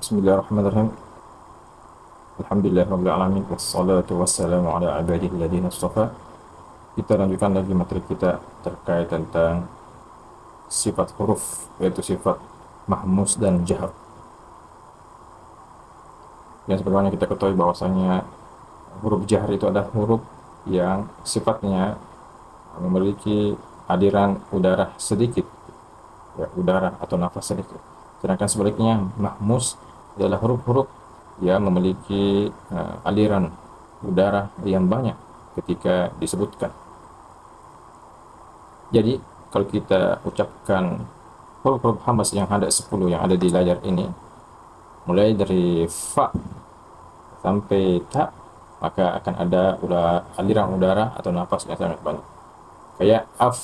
Bismillahirrahmanirrahim. Alhamdulillahirabbil alamin wassalatu wassalamu ala ibadihi alladziina istafa. Kita lanjutkan lagi materi kita terkait tentang sifat huruf, yaitu sifat mahmus dan jahar. Yang sebagaimana kita ketahui bahwasanya huruf jahar itu adalah huruf yang sifatnya memiliki aliran udara sedikit, ya, udara atau nafas sedikit. Sedangkan sebaliknya mahmus adalah huruf-huruf yang memiliki aliran udara yang banyak ketika disebutkan. Jadi kalau kita ucapkan huruf-huruf hamas yang ada 10 yang ada di layar ini, mulai dari fa sampai ta, maka akan ada aliran udara atau nafas yang sangat banyak. Kayak af,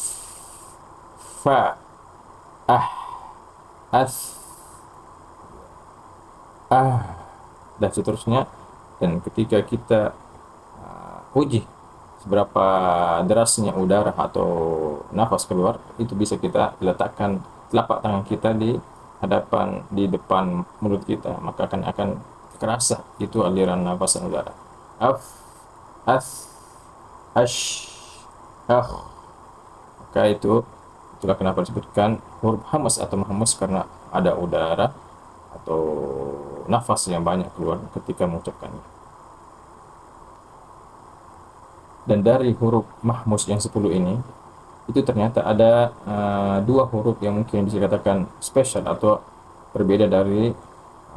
fa, ah, as, dan seterusnya. Dan ketika kita uji seberapa derasnya udara atau nafas keluar, itu bisa kita letakkan telapak tangan kita di depan mulut kita, maka akan terasa itu aliran nafas dan udara. Af, as, ash, maka itulah kenapa disebutkan huruf hamas atau mahmus, karena ada udara atau nafas yang banyak keluar ketika mengucapkannya. Dan dari huruf mahmus yang 10 ini, itu ternyata ada dua huruf yang mungkin bisa dikatakan spesial atau berbeda dari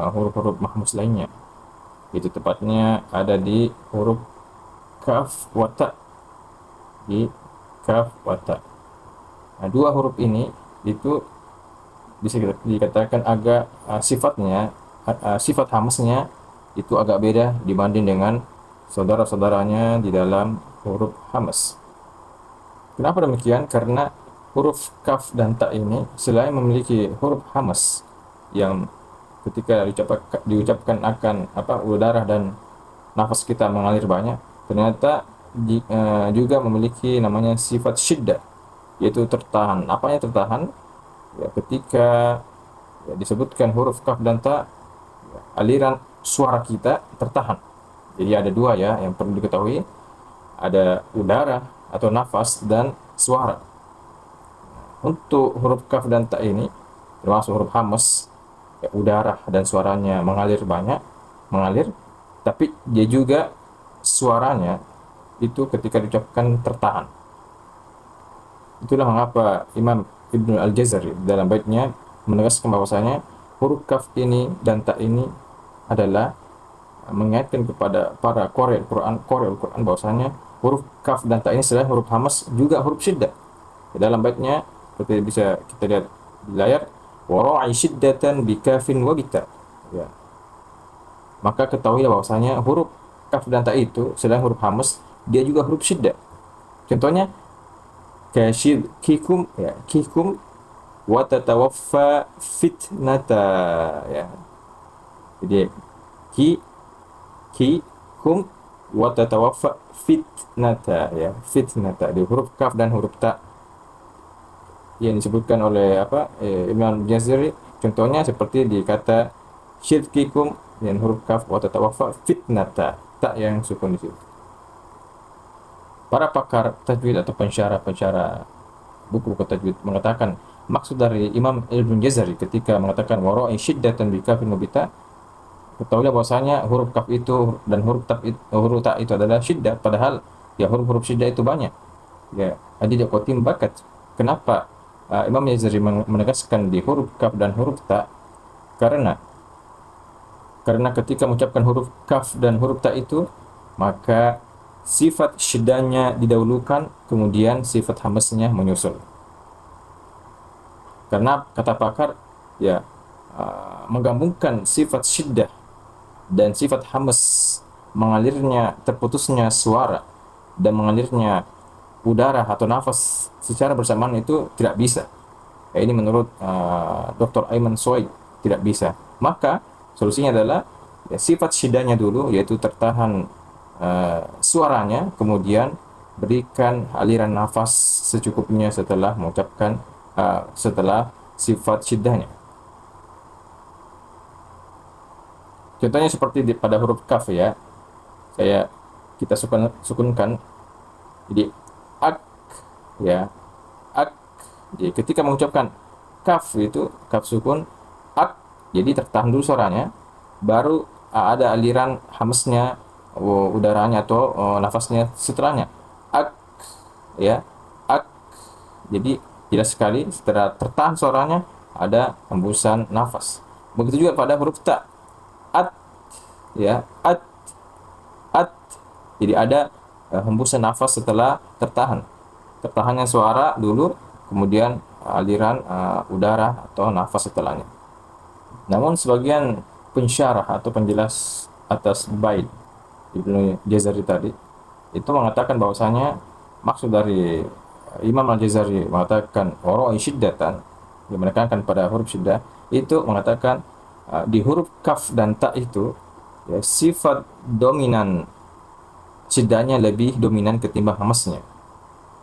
huruf-huruf mahmus lainnya. Itu tepatnya ada di huruf kaf wa ta. Di kaf wa ta. Nah, dua huruf ini itu bisa dikatakan agak sifat hamasnya itu agak beda dibanding dengan saudara-saudaranya di dalam huruf hamas. Kenapa demikian? Karena huruf kaf dan ta ini selain memiliki huruf hamas yang ketika diucapkan akan udara dan nafas kita mengalir banyak, ternyata juga memiliki namanya sifat syiddah, yaitu tertahan. Apanya tertahan? Ya, ketika disebutkan huruf kaf dan ta, aliran suara kita tertahan. Jadi ada dua ya yang perlu diketahui, ada udara atau nafas dan suara. Untuk huruf kaf dan ta ini termasuk huruf hamas, ya, udara dan suaranya mengalir, tapi dia juga suaranya itu ketika diucapkan tertahan. Itulah mengapa Imam Ibnu Al-Jazari dalam baitnya menegaskan bahwasanya huruf kaf ini dan ta ini adalah mengingatkan kepada para qari Al-Quran bahwasanya huruf kaf dan ta ini selain huruf hamas juga huruf syiddah. Dalam baitnya seperti bisa kita lihat di layar, wara'i syiddatan bi kafin wa bita. Ya. Maka ketahuilah bahwasanya huruf kaf dan ta itu selain huruf hamas dia juga huruf syiddah. Contohnya kasyid kikum, ya, kikum wa tatawaffa fitnata, ya. Jadi ki kum wa tatawaffa fitnata, ya, fitnata di huruf kaf dan huruf ta yang disebutkan oleh Imam Jazari. Contohnya seperti di kata syirkikum dan huruf kaf wa tatawaffa fitnata, ta yang sukun di situ. Para pakar tajwid atau pensyarah buku-buku tajwid mengatakan maksud dari Imam Ibnu Jazari ketika mengatakan wara'i syiddatan bi kafin wa bita, ketahuilah bahwasanya huruf kaf itu dan huruf ta itu adalah syiddah, padahal ya huruf-huruf syiddah itu banyak. Ya, adid qatim bakat. Kenapa Imam Jazari menegaskan di huruf kaf dan huruf ta? Karena ketika mengucapkan huruf kaf dan huruf ta itu, maka sifat syiddahnya didahulukan, kemudian sifat hamasnya menyusul. Karena kata pakar, ya, menggabungkan sifat syiddah dan sifat hamas, mengalirnya terputusnya suara dan mengalirnya udara atau nafas secara bersamaan itu tidak bisa. Ya, ini menurut Dr. Ayman Suwaid tidak bisa. Maka solusinya adalah ya, sifat syiddahnya dulu, yaitu tertahan suaranya, kemudian berikan aliran nafas secukupnya setelah mengucapkan setelah sifat syiddahnya. Contohnya seperti pada huruf kaf ya. Kita sukunkan. Jadi ak ya, ak. Jadi ketika mengucapkan kaf itu kaf sukun ak, jadi tertahan dulu suaranya, baru ada aliran hamsnya, udaranya atau nafasnya setelahnya. Ak ya, ak. Jadi jelas sekali setelah tertahan suaranya ada hembusan nafas. Begitu juga pada huruf ta. At ya, at. Jadi ada hembusan nafas setelah tertahan. Tertahannya suara dulu, kemudian aliran udara atau nafas setelahnya. Namun sebagian pensyarah atau penjelas atas bait Ibnu Jazari tadi itu mengatakan bahwasanya maksud dari Imam Al-Jazari mengatakan wara'i syiddatan, yang menekankan pada huruf syiddah, itu mengatakan di huruf kaf dan ta itu ya, sifat dominan syiddahnya lebih dominan ketimbang hamasnya.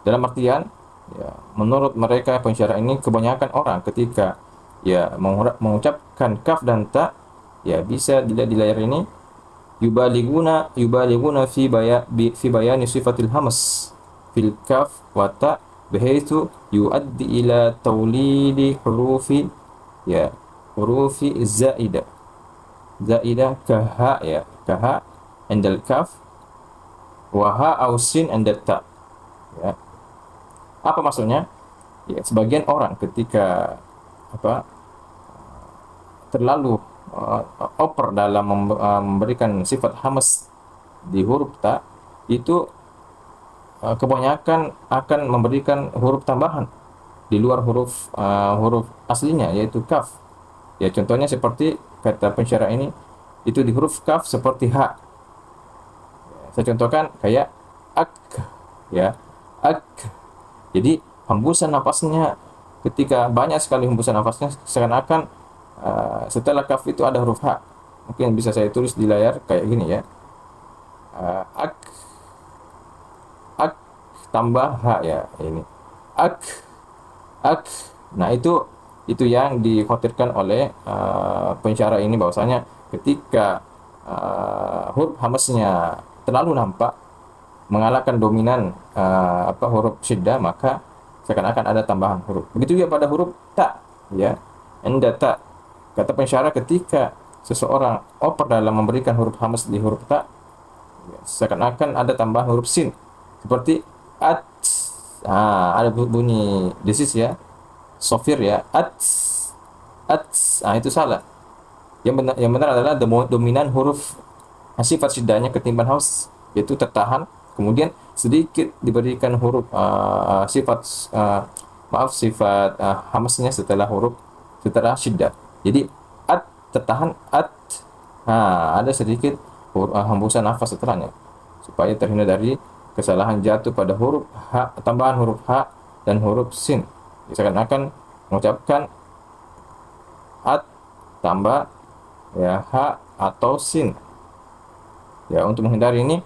Dalam artian ya, menurut mereka pensyarah ini kebanyakan orang ketika ya mengucapkan kaf dan ta ya bisa dilihat di layar ini yubaliguna fi bayani sifatil hamas fil kaf wa ta bihaitsu yuaddi ila tawlidi hurufi zaidah kaha ya, kaha indal kaf wa ha au sin indal ta ya. Apa maksudnya? Ya, sebagian orang ketika terlalu over dalam memberikan sifat hamas di huruf ta, itu kebanyakan akan memberikan huruf tambahan di luar huruf aslinya, yaitu kaf. Ya, contohnya seperti kata pensyarah ini, itu di huruf kaf seperti ha. Saya contohkan kayak ak ya, ak. Jadi hembusan nafasnya, ketika banyak sekali hembusan nafasnya, seakan-akan setelah kaf itu ada huruf ha. Mungkin bisa saya tulis di layar kayak gini ya, ak, ak tambah ha ya, ini ak, ak. Nah itu yang dikhawatirkan oleh pensyarah ini, bahwasanya ketika huruf hamasnya terlalu nampak mengalahkan dominan huruf syiddah, maka seakan-akan ada tambahan huruf. Begitu juga pada huruf ta ya, enda ta. Kata pensyarah, ketika seseorang oper dalam memberikan huruf hamas di huruf ta ya, seakan-akan ada tambahan huruf sin seperti at. Ada bunyi desis ya, sofir ya, at, at. Itu salah. Yang benar adalah dominan huruf sifat syiddahnya ketimbang hamas, yaitu tertahan, kemudian sedikit diberikan huruf sifat hamasnya setelah syiddah. Jadi at tertahan, at, ada sedikit hembusan nafas setelahnya, supaya terhindar dari kesalahan jatuh pada huruf ha, tambahan huruf ha dan huruf sin. Seakan-akan mengucapkan at tambah ya ha atau sin. Ya, untuk menghindari ini,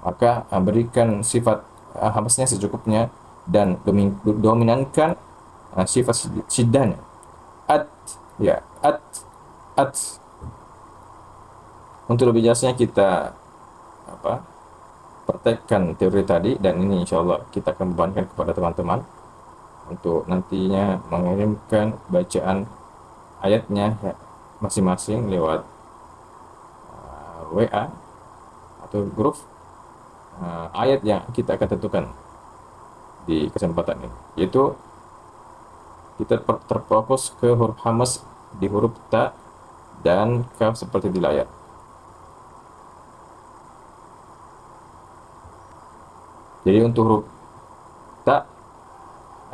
maka berikan sifat hamasnya secukupnya dan dominankan sifat syiddahnya. At ya, at, at. Untuk lebih jelasnya kita praktekkan teori tadi, dan ini insya Allah kita akan bebankan kepada teman-teman untuk nantinya mengirimkan bacaan ayatnya ya, masing-masing lewat WA atau grup ayat yang kita akan tentukan di kesempatan ini, yaitu kita terfokus ke huruf hamas di huruf ta dan kaf seperti di layar. Jadi untuk huruf ta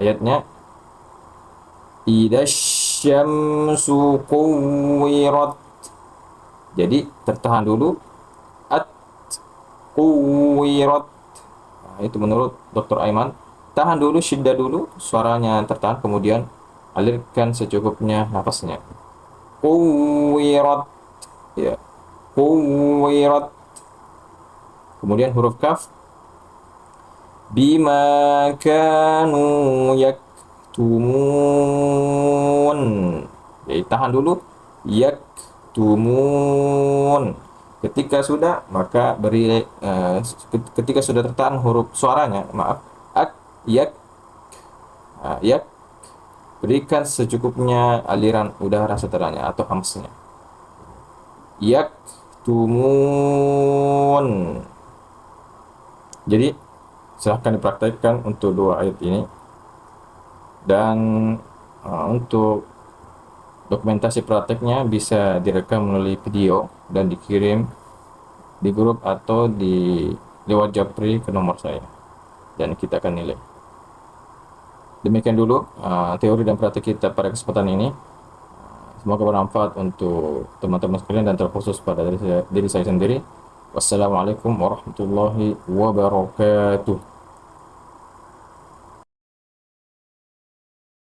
ayatnya idasyamsu kuwirat. Jadi tertahan dulu, at kuwirat. Itu menurut Dr. Aiman. Tahan dulu, syiddah dulu, suaranya tertahan, kemudian alirkan secukupnya nafasnya. Kuwirat ya, kuwirat. Kemudian huruf kaf bima kanu yaktumun. Jadi tahan dulu, yaktumun. Ketika sudah, maka beri ketika sudah tertahan huruf suaranya, maaf, yak, yak, berikan secukupnya aliran udara setelahnya atau hamsnya. Yaktumun. Jadi silahkan dipraktekkan untuk dua ayat ini, dan untuk dokumentasi prakteknya bisa direkam melalui video dan dikirim di grup atau di lewat Japri ke nomor saya, dan kita akan nilai. Demikian dulu teori dan praktek kita pada kesempatan ini. Semoga bermanfaat untuk teman-teman sekalian dan terkhusus pada diri saya sendiri. Wassalamualaikum warahmatullahi wabarakatuh.